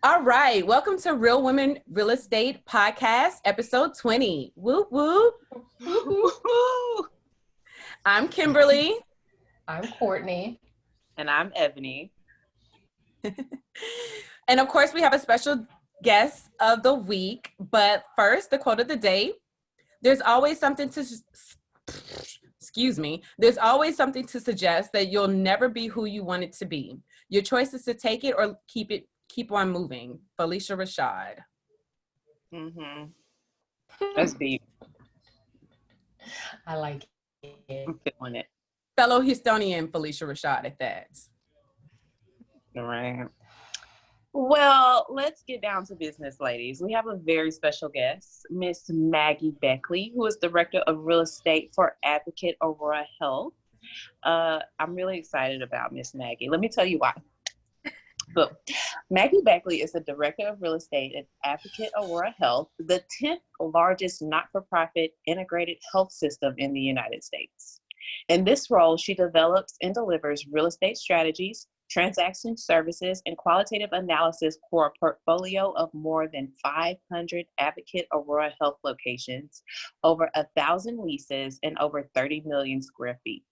All right, welcome to Real Women Real Estate Podcast, episode 20. Woo woo. Woo-hoo. I'm Kimberly. I'm Courtney. And I'm Ebony. And of course, we have a special guest of the week. But first, the quote of the day. There's always something to There's always something to suggest that you'll never be who you want it to be. Your choice is to take it or keep on moving. Felicia Rashad. Mm-hmm. That's deep. I like it. I'm feeling it. Fellow Houstonian Felicia Rashad at that. All right. Well, let's get down to business, ladies. We have a very special guest, Miss Maggie Beckley, who is Director of Real Estate for Advocate Aurora Health. I'm really excited about Miss Maggie. Let me tell you why. But Maggie Beckley is the Director of Real Estate at Advocate Aurora Health, the 10th largest not-for-profit integrated health system in the United States. In this role, she develops and delivers real estate strategies, transaction services, and qualitative analysis for a portfolio of more than 500 Advocate Aurora Health locations, over 1,000 leases, and over 30 million square feet.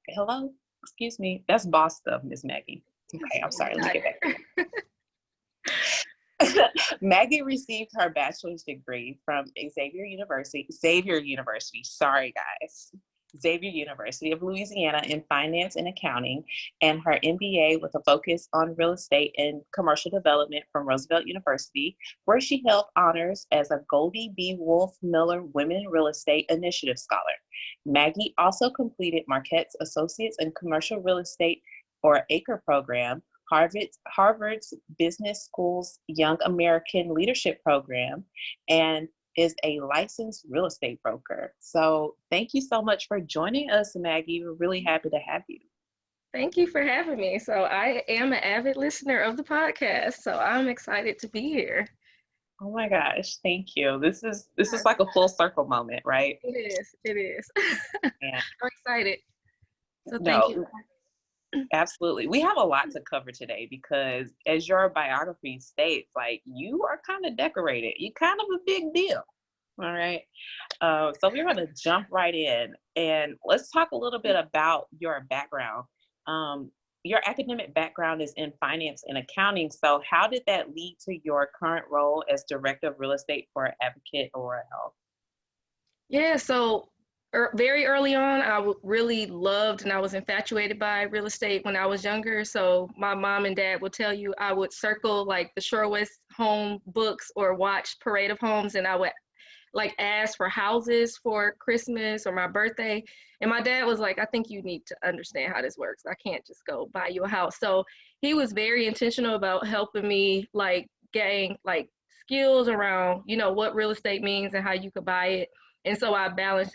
Hello? Excuse me. That's boss stuff, Miss Maggie. Okay, I'm sorry. Let me get back. Maggie received her bachelor's degree from Xavier University. Sorry, guys. Xavier University of Louisiana in finance and accounting, and her MBA with a focus on real estate and commercial development from Roosevelt University, where she held honors as a Goldie B. Wolfe Miller Women in Real Estate Initiative Scholar. Maggie also completed Marquette's Associates in Commercial Real Estate or ACRE program, Harvard's Business School's Young American Leadership Program, and is a licensed real estate broker. So thank you so much for joining us, Maggie. We're really happy to have you. Thank you for having me. So I am an avid listener of the podcast, so I'm excited to be here. Oh my gosh, thank you. This is like a full circle moment, right? It is. Yeah. I'm excited. So thank you. Absolutely. We have a lot to cover today because, as your biography states, like, you are kind of decorated. You're kind of a big deal. All right. So we're going to jump right in and let's talk a little bit about your background. Your academic background is in finance and accounting. So how did that lead to your current role as Director of Real Estate for Advocate Aurora Health? Yeah, so very early on, I really loved and I was infatuated by real estate when I was younger. So my mom and dad would tell you I would circle like the Shore West home books or watch Parade of Homes, and I would like ask for houses for Christmas or my birthday. And my dad was like, I think you need to understand how this works. I can't just go buy you a house. So he was very intentional about helping me like gain like skills around, what real estate means and how you could buy it. And so I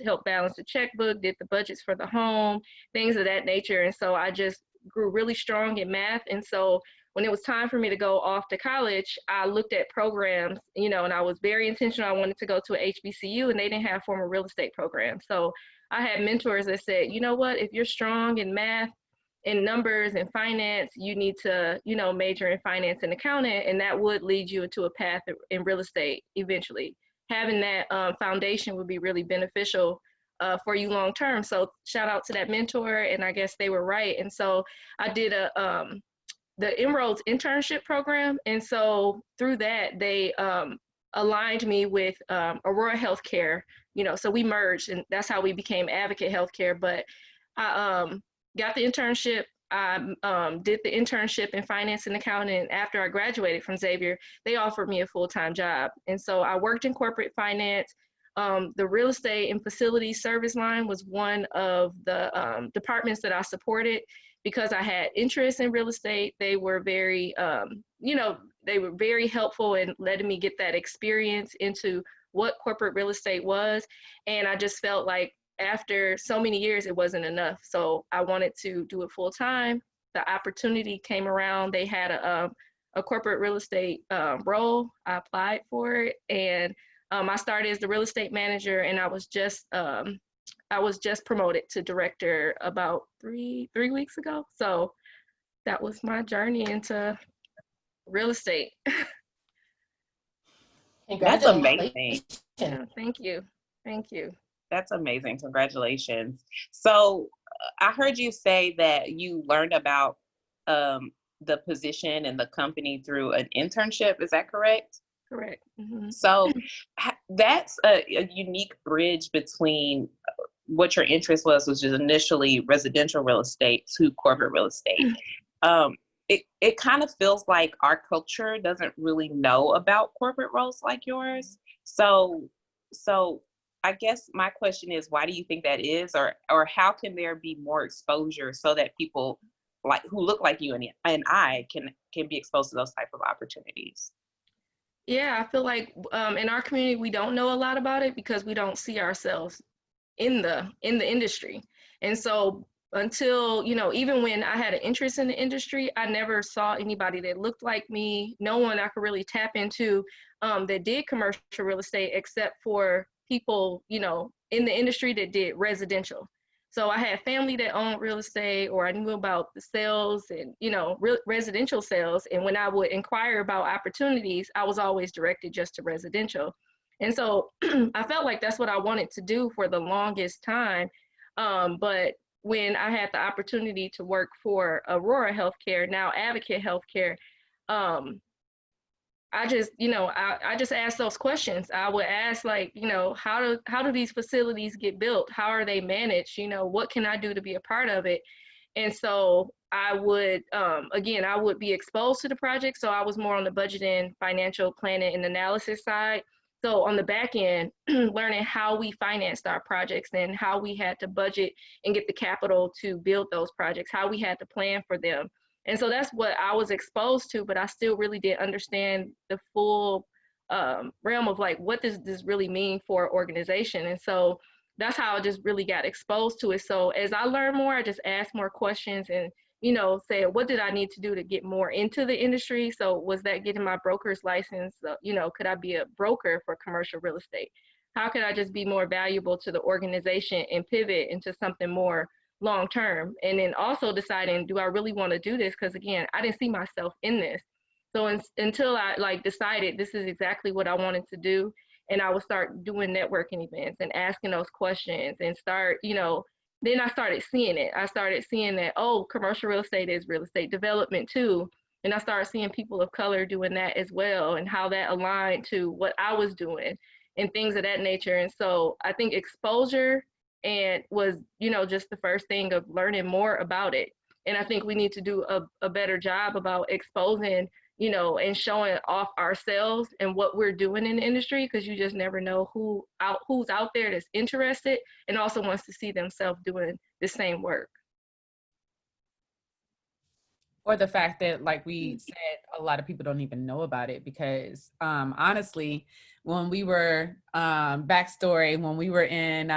helped balance the checkbook, did the budgets for the home, things of that nature. And so I just grew really strong in math. And so when it was time for me to go off to college, I looked at programs, and I was very intentional. I wanted to go to an HBCU, and they didn't have formal real estate programs. So I had mentors that said, you know what, if you're strong in math, in numbers and finance, you need to, major in finance and accounting, and that would lead you into a path in real estate eventually. Having that foundation would be really beneficial for you long term. So shout out to that mentor, and I guess they were right. And so I did the Inroads internship program, and so through that they aligned me with Aurora Healthcare. So we merged, and that's how we became Advocate Healthcare. But I got the internship. I did the internship in finance and accounting. After I graduated from Xavier, they offered me a full-time job. And so I worked in corporate finance. The real estate and facility service line was one of the departments that I supported because I had interest in real estate. They were very, they were very helpful in letting me get that experience into what corporate real estate was. And I just felt like after so many years, it wasn't enough. So I wanted to do it full time. The opportunity came around. They had a corporate real estate role. I applied for it, and I started as the real estate manager, and I was just promoted to director about three weeks ago. So that was my journey into real estate. That's Congratulations. amazing. Yeah, thank you. Thank you. That's amazing. Congratulations. So I heard you say that you learned about the position and the company through an internship. Is that correct? Correct. Mm-hmm. So that's a unique bridge between what your interest was, which is initially residential real estate, to corporate real estate. It kind of feels like our culture doesn't really know about corporate roles like yours. So I guess my question is, why do you think that is, or how can there be more exposure so that people like who look like you and I can be exposed to those type of opportunities? Yeah, I feel like in our community we don't know a lot about it because we don't see ourselves in the industry. And so until, even when I had an interest in the industry, I never saw anybody that looked like me, no one I could really tap into that did commercial real estate except for people, in the industry that did residential. So I had family that owned real estate, or I knew about the sales and, residential sales. And when I would inquire about opportunities, I was always directed just to residential. And so I felt like that's what I wanted to do for the longest time. But when I had the opportunity to work for Aurora Healthcare, now Advocate Healthcare, I just, I just asked those questions. I would ask, like, how do these facilities get built? How are they managed? What can I do to be a part of it? And so I would, again, I would be exposed to the project. So I was more on the budgeting, financial planning, and analysis side. So on the back end, learning how we financed our projects and how we had to budget and get the capital to build those projects, how we had to plan for them. And so that's what I was exposed to, but I still really didn't understand the full realm of like, what does this really mean for an organization? And so that's how I just really got exposed to it. So as I learned more, I just asked more questions and, said, what did I need to do to get more into the industry? So was that getting my broker's license? Could I be a broker for commercial real estate? How could I just be more valuable to the organization and pivot into something more long term? And then also deciding, do I really want to do this? Because again, I didn't see myself in this. So until I decided this is exactly what I wanted to do, and I would start doing networking events and asking those questions and start, then I started seeing it. I started seeing that, oh, commercial real estate is real estate development too. And I started seeing people of color doing that as well, and how that aligned to what I was doing and things of that nature. And so I think exposure and was, just the first thing of learning more about it. And I think we need to do a better job about exposing, and showing off ourselves and what we're doing in the industry, because you just never know who's out there that's interested and also wants to see themselves doing the same work. Or the fact that, like we said, a lot of people don't even know about it because honestly, when we were backstory, when we were in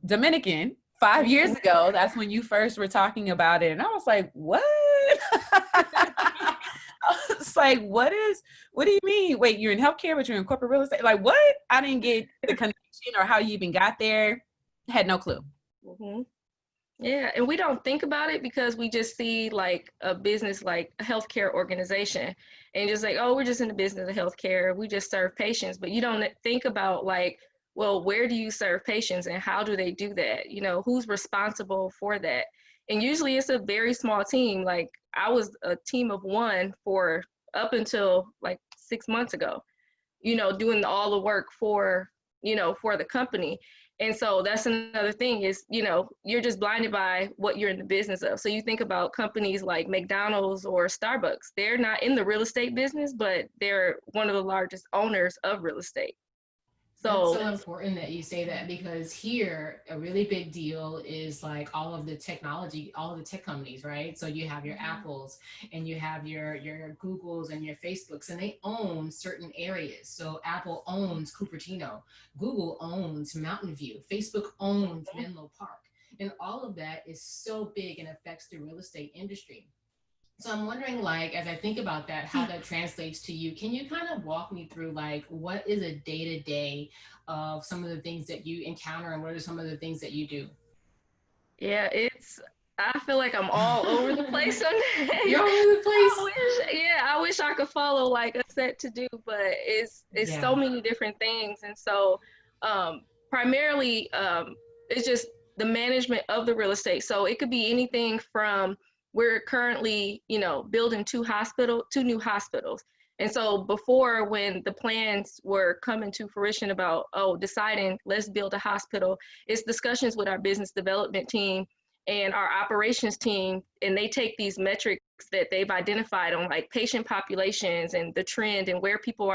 Dominican 5 years ago, that's when you first were talking about it. And I was like, what? I was like, what do you mean? Wait, you're in healthcare, but you're in corporate real estate? Like, what? I didn't get the connection or how you even got there. Had no clue. Mm-hmm. Yeah, and we don't think about it because we just see like a business, like a healthcare organization, and just like, oh, we're just in the business of healthcare. We just serve patients, but you don't think about like, well, where do you serve patients and how do they do that? Who's responsible for that? And usually it's a very small team. Like I was a team of one for up until like 6 months ago, doing all the work for the company. And so that's another thing is, you're just blinded by what you're in the business of. So you think about companies like McDonald's or Starbucks, they're not in the real estate business, but they're one of the largest owners of real estate. So that's so important that you say that, because here a really big deal is like all of the technology, all of the tech companies, right? So you have your Apples and you have your Googles and your Facebooks, and they own certain areas. So Apple owns Cupertino, Google owns Mountain View, Facebook owns Menlo Park, and all of that is so big and affects the real estate industry. So I'm wondering, like, as I think about that, how that translates to you. Can you kind of walk me through, like, what is a day-to-day of some of the things that you encounter and what are some of the things that you do? Yeah, I feel like I'm all over the place sometimes. You're all over the place. I wish I could follow like a set to do, but it's so many different things. And so primarily it's just the management of the real estate. So it could be anything from, we're currently, building two new hospitals. And so before, when the plans were coming to fruition about, deciding let's build a hospital, it's discussions with our business development team and our operations team, and they take these metrics that they've identified on like patient populations and the trend and where people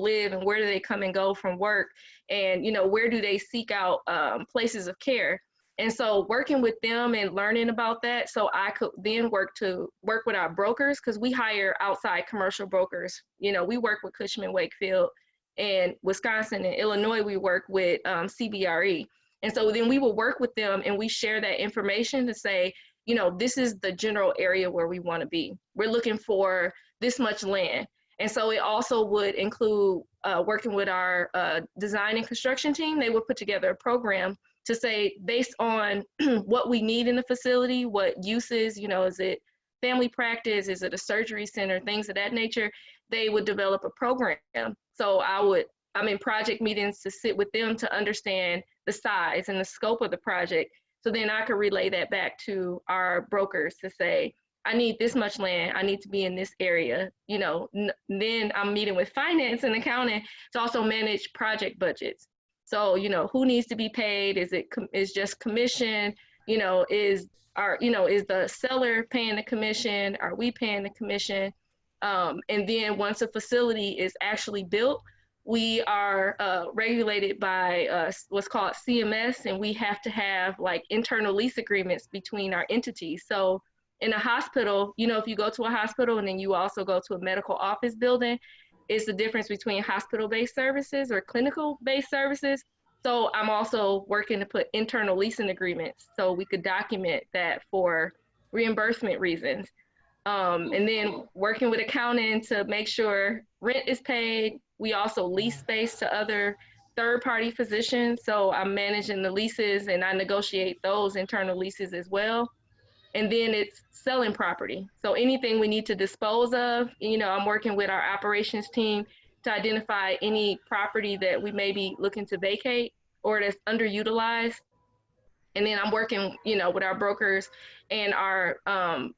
live and where do they come and go from work, and where do they seek out places of care. And so working with them and learning about that, so I could then work with our brokers, because we hire outside commercial brokers. We work with Cushman Wakefield, and Wisconsin and Illinois we work with CBRE. And so then we will work with them and we share that information to say, this is the general area where we want to be. We're looking for this much land. And so it also would include working with our design and construction team. They would put together a program to say, based on what we need in the facility, what uses, is it family practice, is it a surgery center, things of that nature, they would develop a program. So I'm in project meetings to sit with them to understand the size and the scope of the project. So then I could relay that back to our brokers to say, I need this much land, I need to be in this area. Then I'm meeting with finance and accounting to also manage project budgets. So, who needs to be paid? Is just commission? Is the seller paying the commission? Are we paying the commission? And then once a facility is actually built, we are regulated by what's called CMS, and we have to have like internal lease agreements between our entities. So in a hospital, if you go to a hospital and then you also go to a medical office building, it's the difference between hospital-based services or clinical-based services. So I'm also working to put internal leasing agreements so we could document that for reimbursement reasons. And then working with accounting to make sure rent is paid. We also lease space to other third-party physicians. So I'm managing the leases and I negotiate those internal leases as well. And then it's selling property. So anything we need to dispose of, I'm working with our operations team to identify any property that we may be looking to vacate or that's underutilized. And then I'm working, with our brokers and our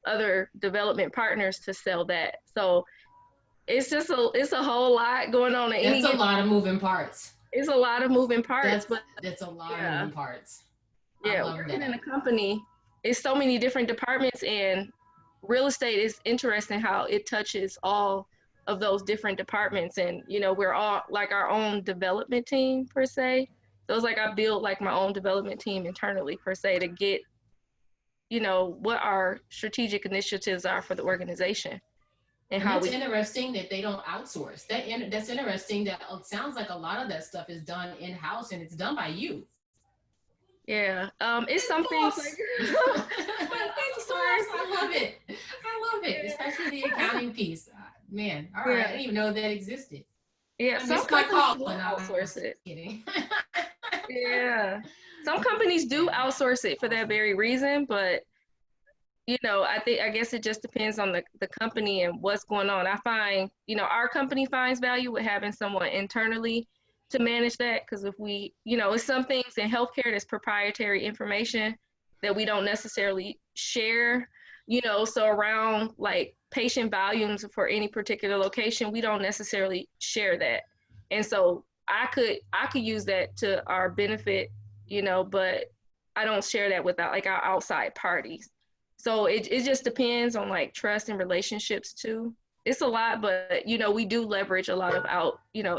other development partners to sell that. So it's a whole lot going on. That's a lot of moving parts. It's a lot of moving parts. That's a lot of moving parts. Yeah, working in a company, it's so many different departments, and real estate is interesting how it touches all of those different departments. And, we're all like our own development team per se. So it's like I build like my own development team internally per se to get, what our strategic initiatives are for the organization. And how it's interesting that they don't outsource. That's interesting that it sounds like a lot of that stuff is done in-house and it's done by you. Yeah, it's some things like I love it, especially the accounting piece. Man, all right, I didn't even know that existed. Yeah, some companies do outsource it. Kidding. Yeah, some companies do outsource it for that very reason, but I guess it just depends on the company and what's going on. I find, our company finds value with having someone internally to manage that, because if we, it's some things in healthcare that's proprietary information that we don't necessarily share, so around like patient volumes for any particular location, we don't necessarily share that. And so I could use that to our benefit, but I don't share that with like our outside parties. So it just depends on like trust and relationships too. It's a lot, but we do leverage a lot of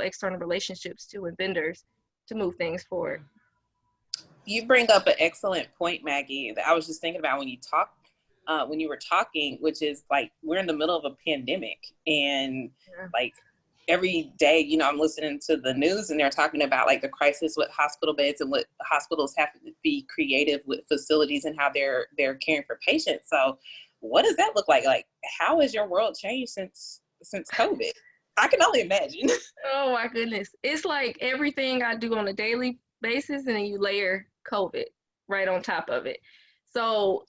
external relationships too and vendors to move things forward. You bring up an excellent point, Maggie, that I was just thinking about when you were talking, which is like, we're in the middle of a pandemic, and like every day, I'm listening to the news and they're talking about like the crisis with hospital beds and what hospitals have to be creative with facilities and how they're caring for patients. So what does that look like? Like, how has your world changed since COVID? I can only imagine. Oh my goodness. It's like everything I do on a daily basis, and then you layer COVID right on top of it. So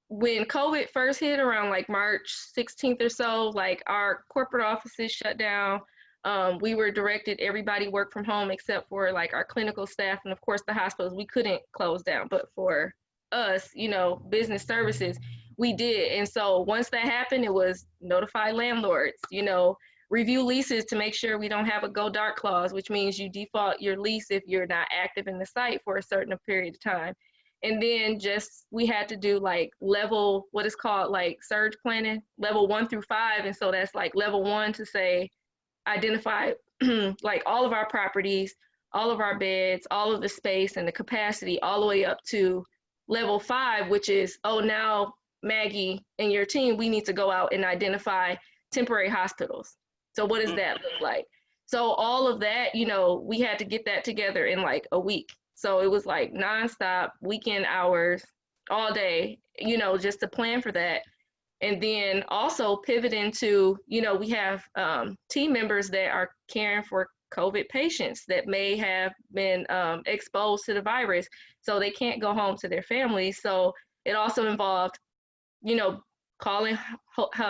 when COVID first hit around like March 16th or so, like our corporate offices shut down. We were directed everybody work from home except for like our clinical staff and of course the hospitals. We couldn't close down, but for us, you know, business services, we did. And so once that happened, it was notify landlords, you know, review leases to make sure we don't have a go dark clause, which means you default your lease if you're not active in the site for a certain period of time. And then just we had to do like level, what is called like surge planning, level 1 through 5. And so that's like level 1 to say identify like all of our properties, all of our beds, all of the space and the capacity, all the way up to level 5, which is, oh, now Maggie and your team, we need to go out and identify temporary hospitals. So what does that look like? So all of that, you know, we had to get that together in like a week. So it was like nonstop weekend hours all day, you know, just to plan for that. And then also pivot into, you know, we have team members that are caring for COVID patients that may have been exposed to the virus, so they can't go home to their families. So it also involved, you know, calling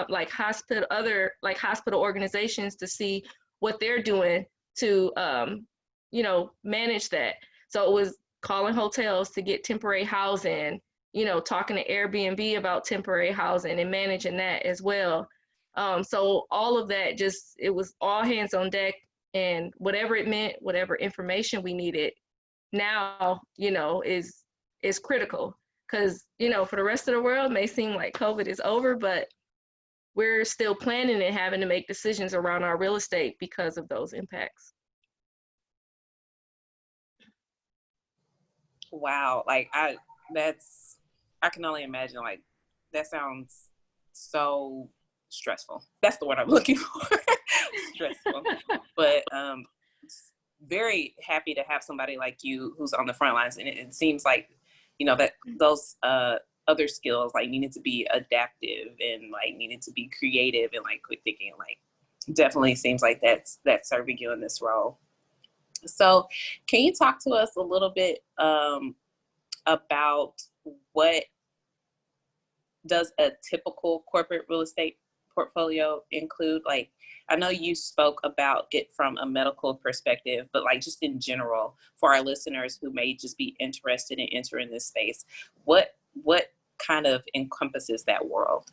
like hospital organizations to see what they're doing to, you know, manage that. So it was calling hotels to get temporary housing, you know, talking to Airbnb about temporary housing and managing that as well. So all of that, just, it was all hands on deck, and whatever it meant, whatever information we needed now, you know, is critical. Because, you know, for the rest of the world, it may seem like COVID is over, but we're still planning and having to make decisions around our real estate because of those impacts. Wow, like I can only imagine, like that sounds so stressful. That's the word I'm looking for. Stressful. But very happy to have somebody like you who's on the front lines. And it seems like, you know, that those other skills like needed to be adaptive and like needed to be creative and like quick thinking, like definitely seems like that's serving you in this role. So can you talk to us a little bit about what does a typical corporate real estate portfolio include? Like, I know you spoke about it from a medical perspective, but like just in general for our listeners who may just be interested in entering this space, what kind of encompasses that world?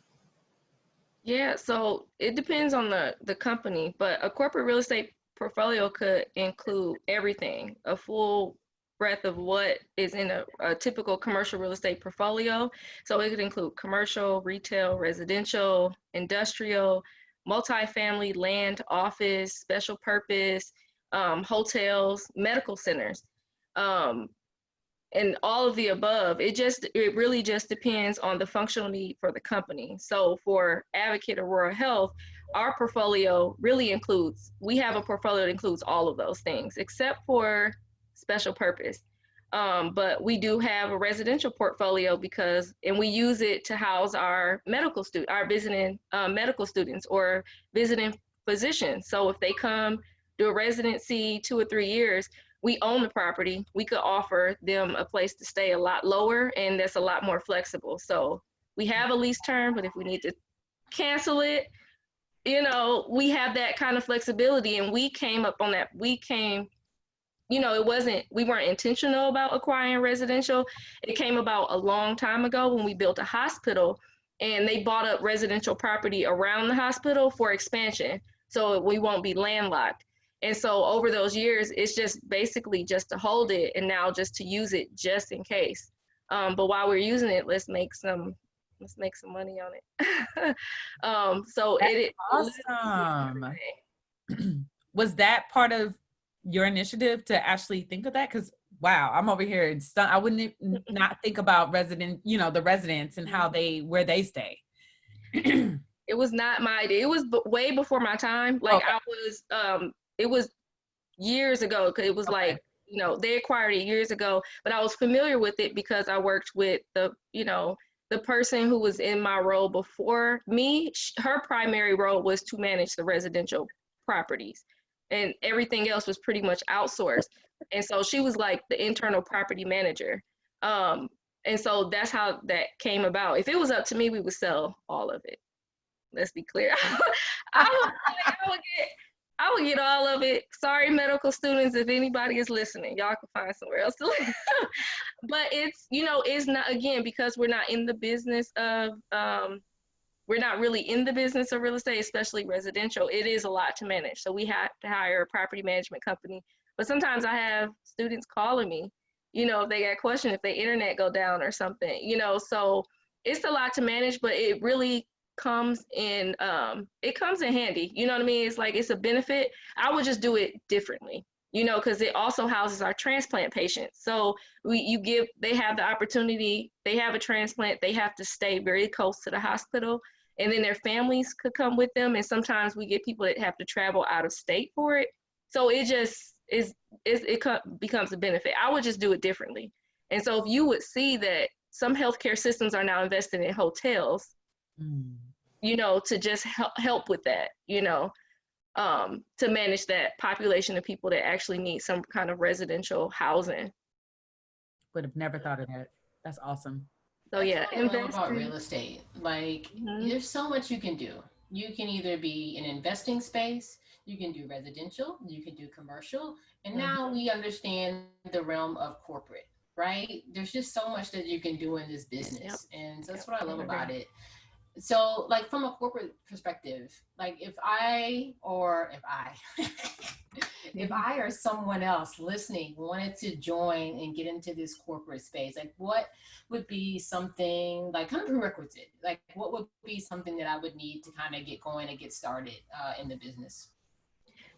Yeah, so it depends on the company, but a corporate real estate portfolio could include everything, a full breadth of what is in a typical commercial real estate portfolio. So it could include commercial, retail, residential, industrial, multifamily, land, office, special purpose, hotels, medical centers, and all of the above. It really just depends on the functional need for the company. So for Advocate Aurora Health, our portfolio really includes, we have a portfolio that includes all of those things except for special purpose. But we do have a residential portfolio and we use it to house our visiting medical students or visiting physicians. So if they come do a residency 2 or 3 years, we own the property. We could offer them a place to stay a lot lower, and that's a lot more flexible. So we have a lease term, but if we need to cancel it, you know, we have that kind of flexibility. And we came up on that. You know, we weren't intentional about acquiring residential. It came about a long time ago when we built a hospital and they bought up residential property around the hospital for expansion. So we won't be landlocked. And so over those years, it's just basically just to hold it and now just to use it just in case. But while we're using it, let's make some money on it. So That's awesome. Was that part of your initiative to actually think of that? Because wow, I'm over here and I wouldn't not think about the residents and where they stay. It was not my idea. It was way before my time. Like okay. It was years ago, because it was like, you know, they acquired it years ago, but I was familiar with it because I worked with the person who was in my role before me. Her primary role was to manage the residential properties, and everything else was pretty much outsourced. And so she was like the internal property manager. And so that's how that came about. If it was up to me, we would sell all of it. Let's be clear. I would get all of it. Sorry, medical students, if anybody is listening, y'all can find somewhere else to live. But it's, you know, it's not, again, because we're not in the business of, we're not really in the business of real estate, especially residential. It is a lot to manage. So we have to hire a property management company. But sometimes I have students calling me, you know, if they got a question, if their internet go down or something, you know, so it's a lot to manage, but it really comes in, it comes in handy. You know what I mean? It's like, it's a benefit. I would just do it differently, you know, because it also houses our transplant patients. So they have the opportunity, they have a transplant, they have to stay very close to the hospital, and then their families could come with them. And sometimes we get people that have to travel out of state for it. So it just becomes a benefit. I would just do it differently. And so if you would see that some healthcare systems are now investing in hotels, you know, to just help with that, you know, to manage that population of people that actually need some kind of residential housing. Would have never thought of that. That's awesome. So yeah, I love about real estate. Like, there's so much you can do. You can either be in investing space, you can do residential, you can do commercial, and now we understand the realm of corporate, right? There's just so much that you can do in this business, and that's what I love about it. So, like, from a corporate perspective, like if I or someone else listening wanted to join and get into this corporate space, like what would be something, like kind of prerequisite, like what would be something that I would need to kind of get going and get started in the business?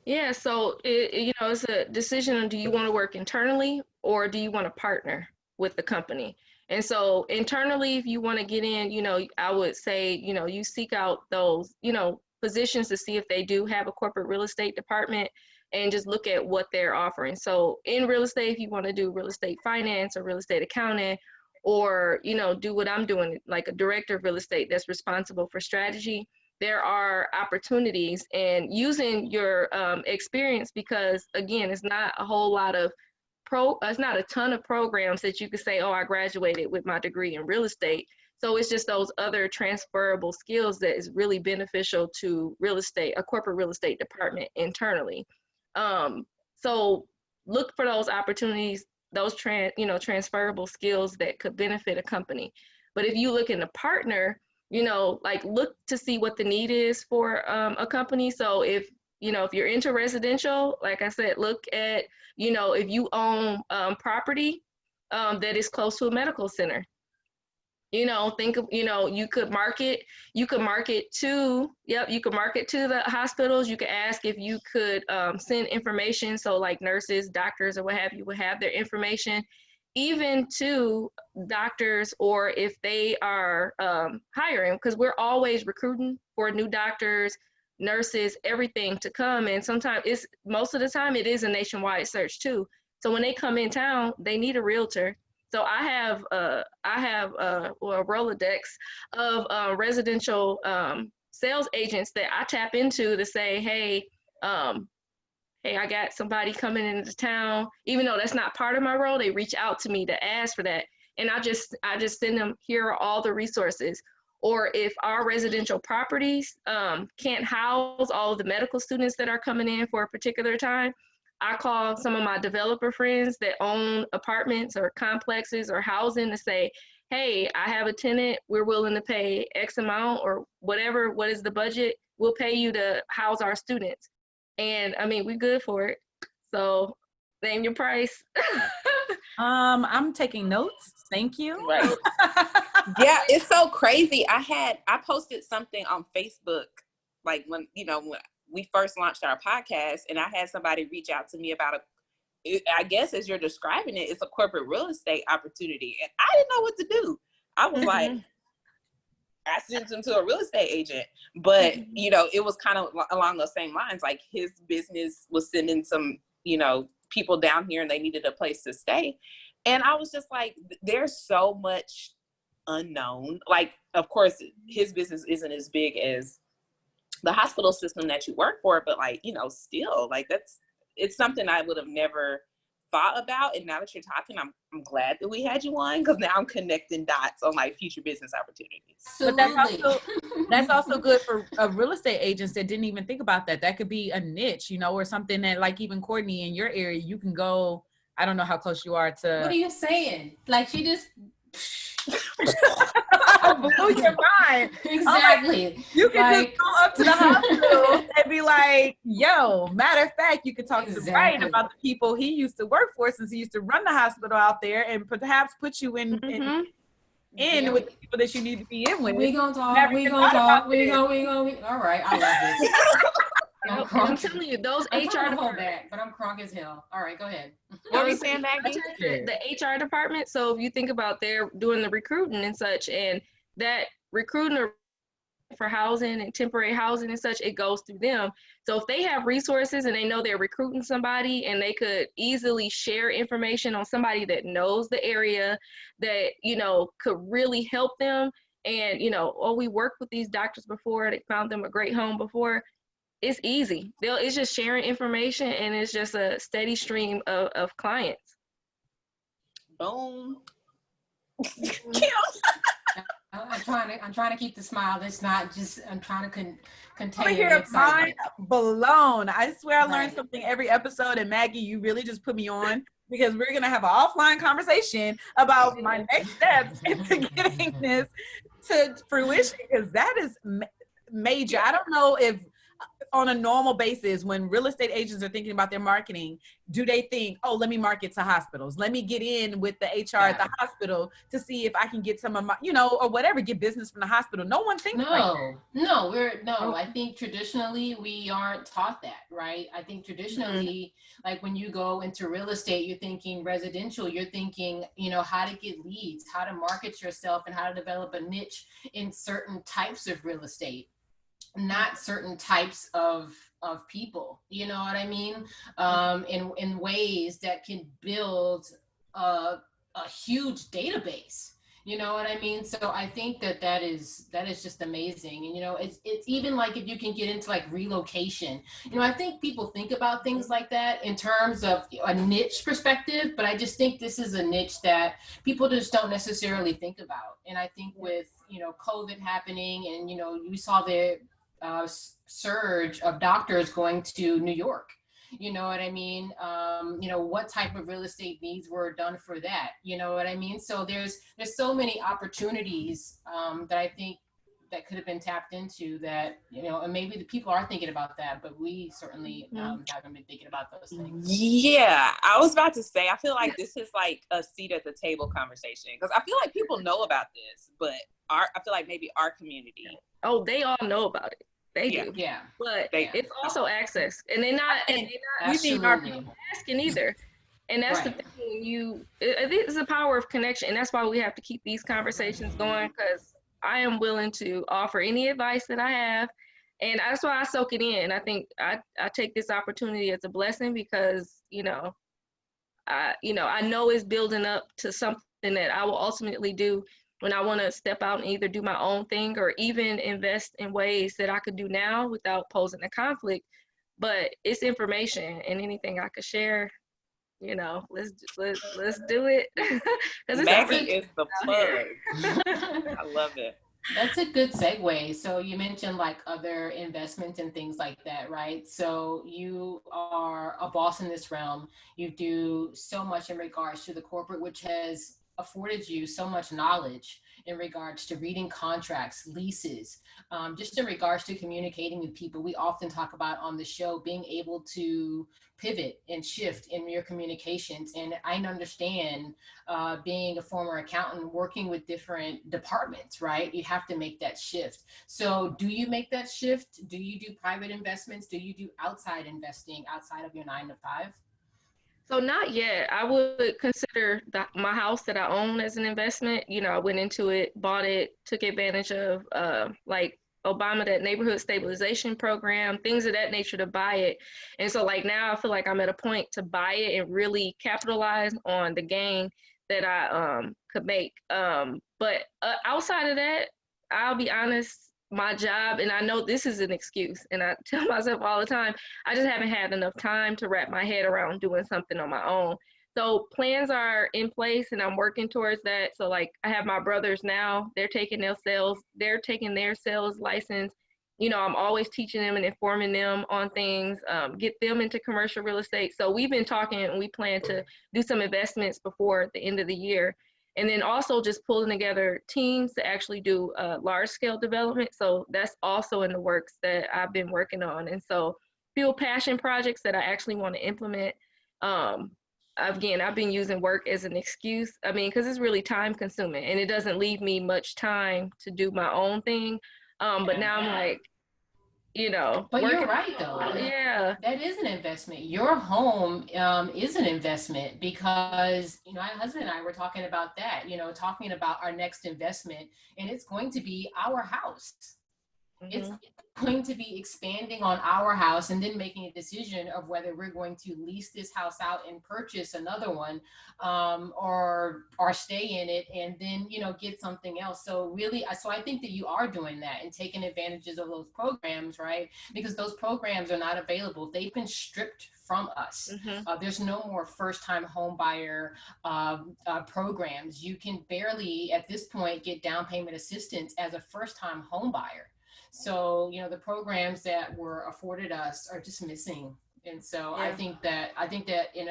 Yeah, so you know, it's a decision on, do you want to work internally or do you want to partner with the company? And so internally, if you want to get in, you know, I would say, you know, you seek out those, you know, positions to see if they do have a corporate real estate department, and just look at what they're offering. So in real estate, if you want to do real estate finance or real estate accounting, or, you know, do what I'm doing, like a director of real estate that's responsible for strategy, there are opportunities. And using your experience, because again, it's not a whole lot of it's not a ton of programs that you could say, oh, I graduated with my degree in real estate. So it's just those other transferable skills that is really beneficial to real estate, a corporate real estate department internally. So look for those opportunities, those transferable skills that could benefit a company. But if you look in a partner, you know, like look to see what the need is for a company. So if, you know, if you're into residential, like I said, look at, you know, if you own property that is close to a medical center, you know, think of, you know, you could market to the hospitals. You could ask if you could send information. So like nurses, doctors, or what have you, would have their information, even to doctors, or if they are hiring, because we're always recruiting for new doctors, nurses, everything to come. And sometimes most of the time it is a nationwide search too. So when they come in town, they need a realtor. So I have a Rolodex of residential sales agents that I tap into to say, hey, I got somebody coming into town. Even though that's not part of my role, they reach out to me to ask for that. And I just send them, here are all the resources. Or if our residential properties can't house all of the medical students that are coming in for a particular time, I call some of my developer friends that own apartments or complexes or housing to say, hey, I have a tenant, we're willing to pay X amount or whatever, what is the budget, we'll pay you to house our students. And I mean, we're good for it. So name your price. I'm taking notes. Thank you. Right. Yeah, it's so crazy. I posted something on Facebook, like when we first launched our podcast, and I had somebody reach out to me about I guess as you're describing it, it's a corporate real estate opportunity. And I didn't know what to do. I was like, I sent him to a real estate agent, but it was kind of along those same lines. Like his business was sending some, people down here and they needed a place to stay. And I was just like, there's so much unknown. Like, of course, his business isn't as big as the hospital system that you work for, but like, still like it's something I would have never thought about. And now that you're talking, I'm glad that we had you on, because now I'm connecting dots on like future business opportunities. But that's also good for real estate agents that didn't even think about that. That could be a niche, you know, or something that, like, even Courtney, in your area, you can go. I don't know how close you are to. What are you saying? Like, she just blew your mind. Exactly. You can just go up to the hospital and be like, yo, matter of fact, you could talk to Brian about the people he used to work for, since he used to run the hospital out there, and perhaps put you in with the people that you need to be in with. We gonna talk. All right, I love this. I'm telling you, those I'm HR department, but I'm crunk as hell. All right, go ahead. What were you saying, Maggie? The HR department. So if you think about, they're doing the recruiting and such, and that recruiting for housing and temporary housing and such, it goes through them. So if they have resources and they know they're recruiting somebody, and they could easily share information on somebody that knows the area, that, you know, could really help them. And, you know, we worked with these doctors before, they found them a great home before. It's easy. It's just sharing information, and it's just a steady stream of clients. Boom. I'm trying to keep the smile. It's not just, I'm trying to contain I hear the excitement. mind blown. I swear I learned something every episode, and Maggie, you really just put me on, because we're gonna have an offline conversation about my next steps into getting this to fruition, because that is major. I don't know if on a normal basis, when real estate agents are thinking about their marketing, do they think, oh, let me market to hospitals, let me get in with the HR at the hospital to see if I can get some of my, you know, or whatever, get business from the hospital? No one thinks I think traditionally we aren't taught that, right? I think traditionally, like when you go into real estate, you're thinking residential, you're thinking, you know, how to get leads, how to market yourself, and how to develop a niche in certain types of real estate, not certain types of people, you know what I mean? In ways that can build a huge database, you know what I mean? So I think that is just amazing. And, you know, it's even like if you can get into like relocation, you know, I think people think about things like that in terms of a niche perspective, but I just think this is a niche that people just don't necessarily think about. And I think with, you know, COVID happening, and, you know, you saw the surge of doctors going to New York, you know what I mean? You know, what type of real estate needs were done for that, you know what I mean? So there's so many opportunities that I think that could have been tapped into, that, you know, and maybe the people are thinking about that, but we certainly haven't been thinking about those things. Yeah, I was about to say, I feel like this is like a seat at the table conversation, because I feel like people know about this, but I feel like maybe our community. Oh, they all know about it. They do. Yeah. But it's also access, and they're not asking either. And that's the thing. It's the power of connection, and that's why we have to keep these conversations going, because I am willing to offer any advice that I have, and that's why I soak it in. I think I take this opportunity as a blessing, because, you know, I know it's building up to something that I will ultimately do when I want to step out and either do my own thing, or even invest in ways that I could do now without posing a conflict. But it's information, and anything I could share, you know, let's do it. Maggie is the plug. I love it. That's a good segue. So you mentioned like other investments and things like that, right? So you are a boss in this realm. You do so much in regards to the corporate, which has afforded you so much knowledge in regards to reading contracts, leases, just in regards to communicating with people. We often talk about on the show being able to pivot and shift in your communications. And I understand being a former accountant, working with different departments, right? You have to make that shift. So do you make that shift? Do you do private investments? Do you do outside investing outside of your 9 to 5? So not yet. I would consider my house that I own as an investment. You know, I went into it, bought it, took advantage of like Obama, that neighborhood stabilization program, things of that nature, to buy it. And so like now I feel like I'm at a point to buy it and really capitalize on the gain that I could make. But outside of that, I'll be honest, my job, and I know this is an excuse, and I tell myself all the time, I just haven't had enough time to wrap my head around doing something on my own. So plans are in place and I'm working towards that. So like I have my brothers now, they're taking their sales license. You know, I'm always teaching them and informing them on things, get them into commercial real estate. So we've been talking and we plan to do some investments before the end of the year. And then also just pulling together teams to actually do large scale development. So that's also in the works that I've been working on. And so few passion projects that I actually want to implement. Again, I've been using work as an excuse. I mean, because it's really time consuming and it doesn't leave me much time to do my own thing. But now I'm like, you know. But you're right though. Yeah. That is an investment. Your home is an investment because, you know, my husband and I were talking about that, you know, talking about our next investment, and it's going to be our house. It's going to be expanding on our house and then making a decision of whether we're going to lease this house out and purchase another one, or stay in it and then, you know, get something else. So really, so I think that you are doing that and taking advantages of those programs, right? Because those programs are not available. They've been stripped from us. There's no more first-time home buyer programs. You can barely, at this point, get down payment assistance as a first-time home buyer. So, you know, the programs that were afforded us are just missing. And so I think that in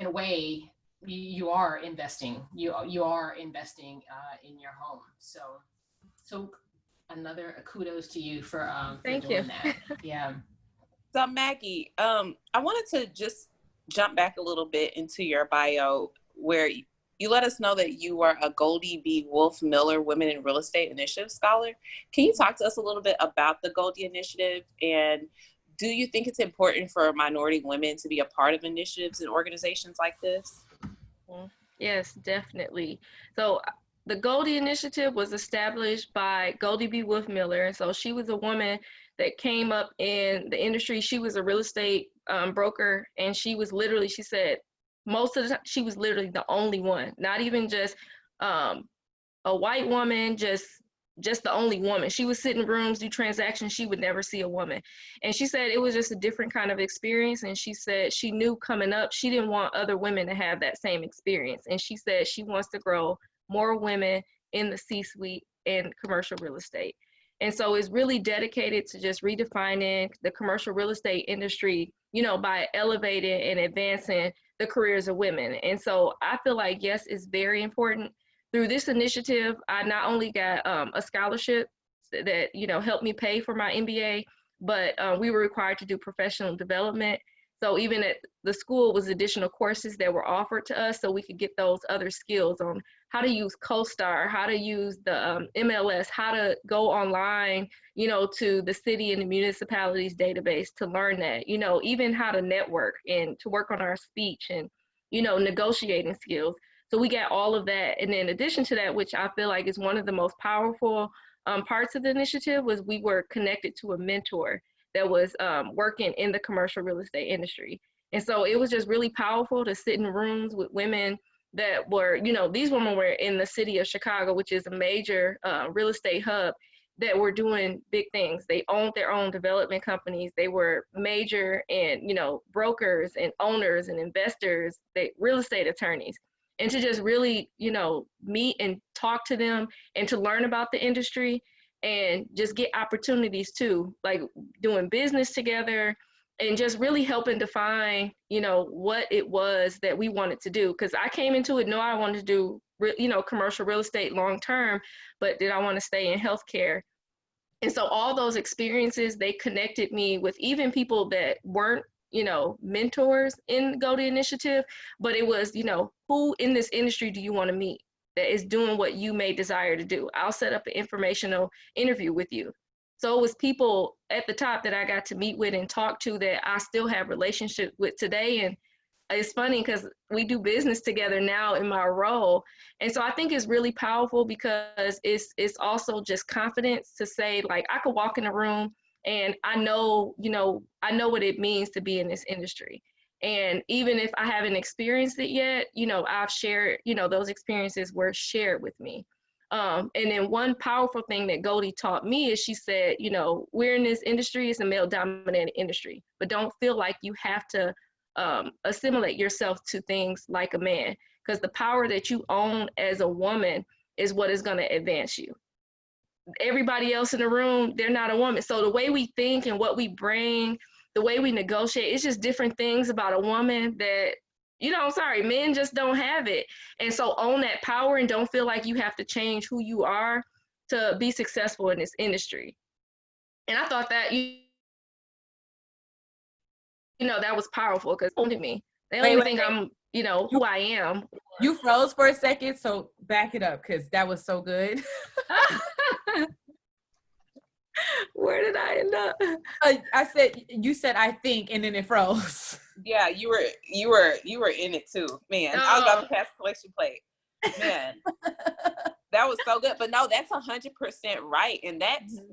a way you are investing, you are investing in your home. So another kudos to you for doing that. Yeah. So Maggie, I wanted to just jump back a little bit into your bio where you let us know that you are a Goldie B. Wolfe Miller Women in Real Estate Initiative Scholar. Can you talk to us a little bit about the Goldie Initiative? And do you think it's important for minority women to be a part of initiatives and organizations like this? Yes, definitely. So the Goldie Initiative was established by Goldie B. Wolfe Miller. And so she was a woman that came up in the industry. She was a real estate broker, and she was literally, she said, most of the time, she was literally the only one, not even just a white woman, just the only woman. She would sit in rooms, do transactions, she would never see a woman. And she said it was just a different kind of experience. And she said she knew coming up, she didn't want other women to have that same experience. And she said she wants to grow more women in the C-suite in commercial real estate. And so it's really dedicated to just redefining the commercial real estate industry, you know, by elevating and advancing the careers of women. And so I feel like, yes, it's very important. Through this initiative, I not only got a scholarship that, you know, helped me pay for my MBA, but we were required to do professional development. So even at the school was additional courses that were offered to us so we could get those other skills on how to use CoStar, how to use the MLS, how to go online, you know, to the city and the municipalities database to learn that, you know, even how to network and to work on our speech and, you know, negotiating skills. So we got all of that. And in addition to that, which I feel like is one of the most powerful parts of the initiative, was we were connected to a mentor that was working in the commercial real estate industry. And so it was just really powerful to sit in rooms with women that were, you know, these women were in the city of Chicago, which is a major real estate hub, that were doing big things. They owned their own development companies. They were major and, you know, brokers and owners and investors, real estate attorneys. And to just really, you know, meet and talk to them and to learn about the industry and just get opportunities too, like doing business together and just really helping define, you know, what it was that we wanted to do. Because I came into it, I wanted to do, you know, commercial real estate long term, but did I want to stay in healthcare? And so all those experiences, they connected me with even people that weren't, you know, mentors in Go to Initiative, but it was, you know, who in this industry do you want to meet that is doing what you may desire to do? I'll set up an informational interview with you. So it was people at the top that I got to meet with and talk to that I still have relationships with today. And it's funny because we do business together now in my role. And so I think it's really powerful because it's also just confidence to say, like, I could walk in a room and I know, you know, I know what it means to be in this industry. And even if I haven't experienced it yet, you know, I've shared, you know, those experiences were shared with me. And then one powerful thing that Goldie taught me is she said, you know, we're in this industry, it's a male dominated industry, but don't feel like you have to assimilate yourself to things like a man, because the power that you own as a woman is what is going to advance you. Everybody else in the room, they're not a woman. So the way we think and what we bring, the way we negotiate, it's just different things about a woman that, men just don't have it. And so own that power and don't feel like you have to change who you are to be successful in this industry. And I thought that, that was powerful, because only me. They only think I'm, who I am. You froze for a second, so back it up, because that was so good. Where did I end up? You said I think, and then it froze. Yeah, you were in it too, man. I was about to pass the collection plate, man. That was so good. But no, that's 100% right, and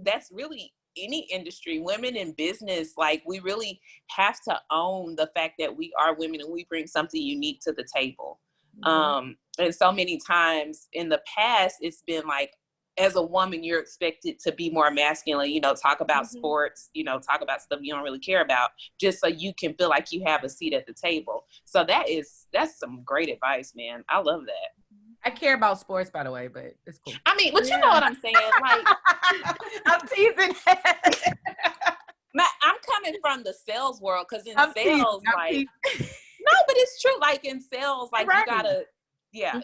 that's really any industry. Women in business, like, we really have to own the fact that we are women and we bring something unique to the table. And so many times in the past, it's been like, as a woman, you're expected to be more masculine, talk about sports, talk about stuff you don't really care about, just so you can feel like you have a seat at the table. So that's some great advice, man. I love that. I care about sports, by the way, but it's cool. I mean, but you know what I'm saying? Like, I'm teasing. I'm coming from the sales world, because in sales, no, but it's true. Like, in sales, like, you gotta,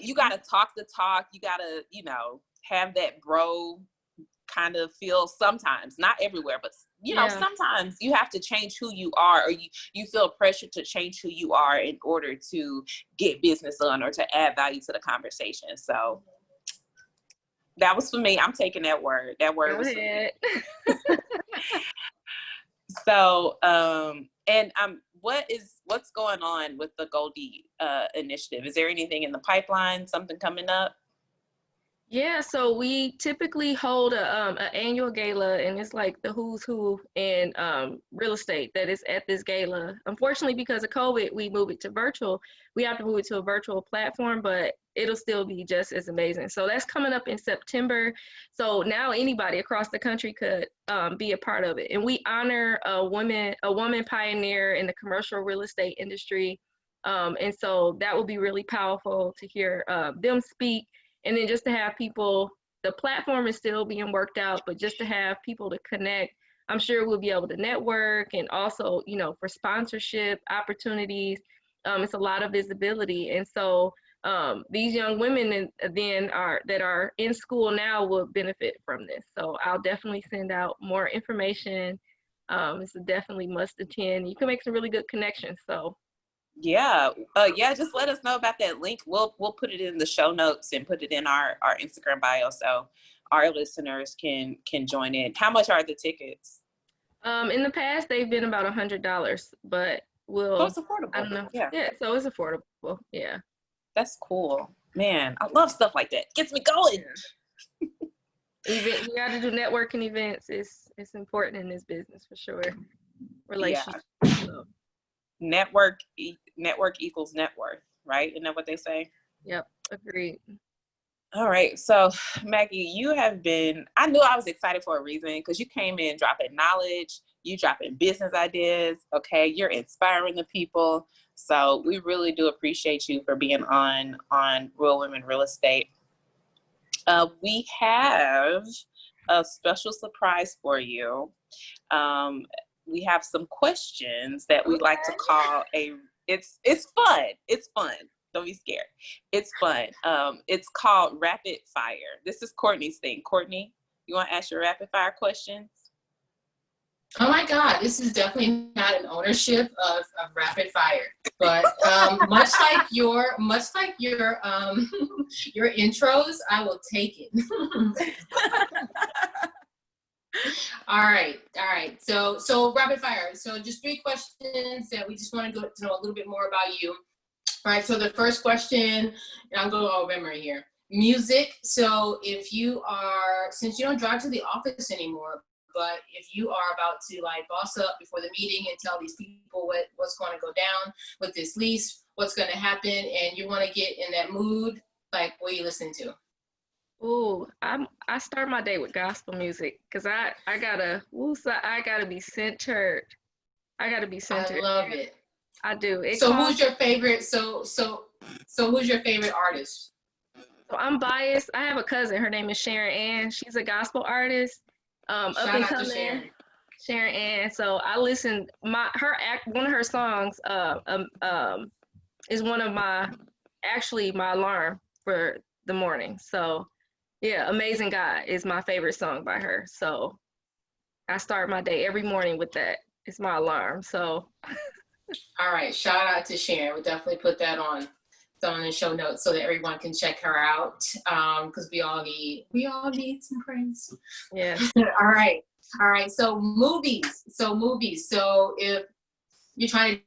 you gotta talk the talk. You gotta, have that bro kind of feel sometimes, not everywhere, but sometimes you have to change who you are, or you feel pressure to change who you are in order to get business done or to add value to the conversation. So that was for me. I'm taking that word. That word was for me. So, what's going on with the Goldie initiative? Is there anything in the pipeline, something coming up? Yeah, so we typically hold an annual gala, and it's like the who's who in real estate that is at this gala. Unfortunately, because of COVID, we moved it to virtual. We have to move it to a virtual platform, but it'll still be just as amazing. So that's coming up in September. So now anybody across the country could be a part of it. And we honor a woman pioneer in the commercial real estate industry. And so that will be really powerful to hear them speak. And then just to have people, the platform is still being worked out, but just to have people to connect, I'm sure we'll be able to network, and also, for sponsorship opportunities, it's a lot of visibility. And so these young women that are in school now will benefit from this. So I'll definitely send out more information. It's a definitely must attend. You can make some really good connections. So. Just let us know about that link. We'll put it in the show notes and put it in our Instagram bio, so our listeners can join in. How much are the tickets? In the past, they've been about $100, but so it's affordable. I don't know. Yeah, so it's affordable. Yeah, that's cool, man. I love stuff like that. Gets me going. You got to do networking events. It's important in this business for sure. Relationships. So. Network equals net worth, right? Isn't that what they say? Yep, agreed. All right, so Maggie, I knew I was excited for a reason, because you came in dropping knowledge, you dropping business ideas, okay? You're inspiring the people. So we really do appreciate you for being on Real Women Real Estate. We have a special surprise for you. We have some questions that we like to call it's fun. It's fun. Don't be scared. It's fun. It's called rapid fire. This is Courtney's thing. Courtney, you want to ask your rapid fire questions? Oh my God, this is definitely not an ownership of rapid fire, but much like your your intros, I will take it. All right. So rapid fire. So just 3 questions that we just want to know a little bit more about you. All right. So the first question, and I'll go all memory here. Music. So since you don't drive to the office anymore, but if you are about to like boss up before the meeting and tell these people what's going to go down with this lease, what's going to happen, and you want to get in that mood, like, what are you listening to? Ooh, I start my day with gospel music, because I gotta be centered. I gotta be centered. I love it. I do. So who's your favorite? So who's your favorite artist? So I'm biased. I have a cousin. Her name is Sharon Ann. She's a gospel artist. Up Shout and out to coming. Sharon. Sharon Ann. So I listened. One of her songs is one of my alarm for the morning. So yeah, Amazing God is my favorite song by her. So I start my day every morning with that. It's my alarm. So all right, shout out to Sharon. We'll definitely put that on the show notes so that everyone can check her out. Because we all need some praise. yeah. All right. So movies. So if you're trying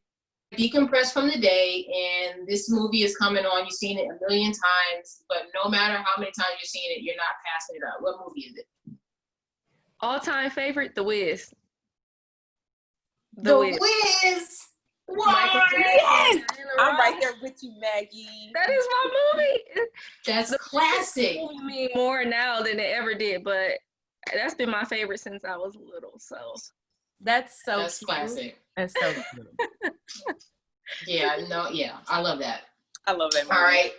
to decompress from the day and this movie is coming on, you've seen it a million times, but no matter how many times you've seen it, you're not passing it up. What movie is it? All-time favorite, The Wiz. The Wiz. Michael Yes! Jackson, I'm right there with you, Maggie. That is my movie. That's classic. It mean more now than it ever did, but that's been my favorite since I was little. So That's so That's cute. classic. That's so cute. Yeah, I love that. I love that movie. All right.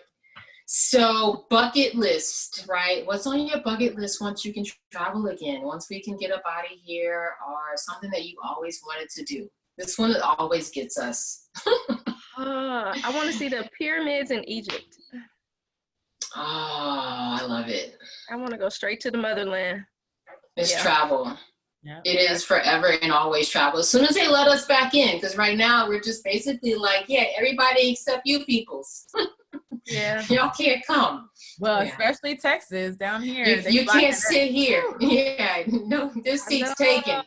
So bucket list, right? What's on your bucket list once you can travel again? Once we can get up out of here, or something that you always wanted to do? This one always gets us. I want to see the pyramids in Egypt. Oh, I love it. I want to go straight to the motherland. It's Yeah. travel. Yeah. It is forever and always travel. As soon as they let us back in, because right now we're just basically like, yeah, everybody except you peoples. Yeah. Y'all can't come. Well, Yeah. especially Texas down here. You can't sit here. Yeah, no, this seat's taken.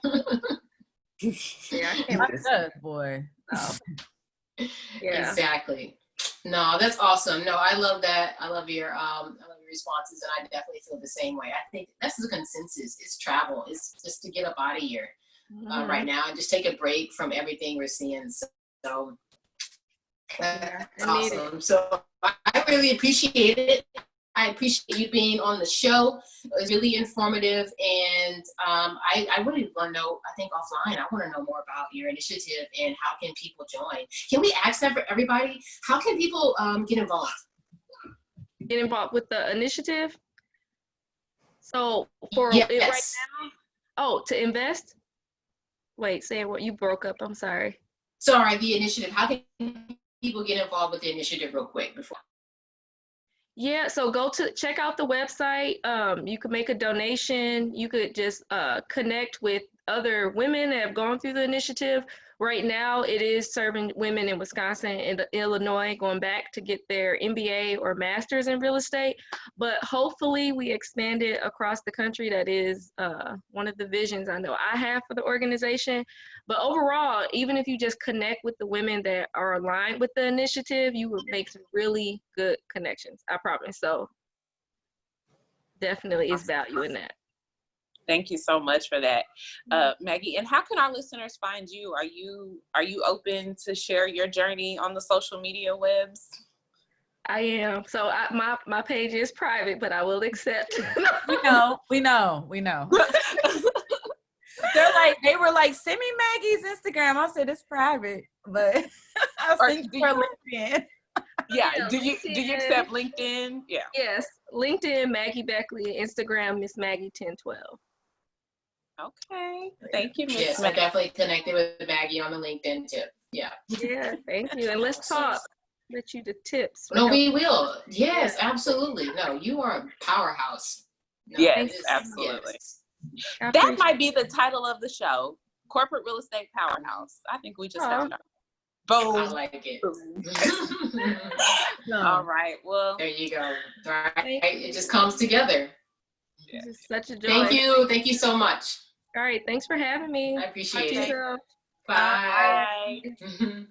Yeah, I can't Locked up, boy. Oh. Yeah. Exactly. No, that's awesome. No, I love that. I love your responses, and I definitely feel the same way. I think that's the consensus. It's travel. It's just to get up out of here right now and just take a break from everything we're seeing. So that's awesome. So I really appreciate it. I appreciate you being on the show. It was really informative, and I really want to know, I think offline, I want to know more about your initiative and how can people join. Can we ask that for everybody? How can people get involved? Get involved with the initiative. So for Yes. it right now, to invest. Wait, say what, you broke up. I'm sorry. Sorry, the initiative. How can people get involved with the initiative real quick before? Yeah, so check out the website. You could make a donation. You could just connect with other women that have gone through the initiative. Right now, it is serving women in Wisconsin and Illinois going back to get their MBA or master's in real estate. But hopefully we expand it across the country. That is one of the visions I know I have for the organization. But overall, even if you just connect with the women that are aligned with the initiative, you will make some really good connections. I promise. So definitely is value in that. Thank you so much for that, Maggie. And how can our listeners find you? Are you open to share your journey on the social media webs? I am. So my page is private, but I will accept. We know. They were like, send me Maggie's Instagram. I said it's private, but I'll send you her LinkedIn. Yeah. Yeah, Do you accept LinkedIn? Yeah. Yes. LinkedIn, Maggie Beckley. Instagram, Miss Maggie 1012. Okay. Thank you, Miss Yes, I definitely connected with Maggie on the LinkedIn tip. Yeah. Yeah, thank you. And let's talk. Let you the tips. No, we will. Yes, absolutely. No, you are a powerhouse. No, yes, absolutely. Yes. That might be the title of the show, Corporate Real Estate Powerhouse. I think we just found out. Boom. I like it. All right. Well, there you go. Right. It just comes together. This is such a joy. Thank you. Thank you so much. All right. Thanks for having me. I appreciate it. Talk to you. Bye. bye.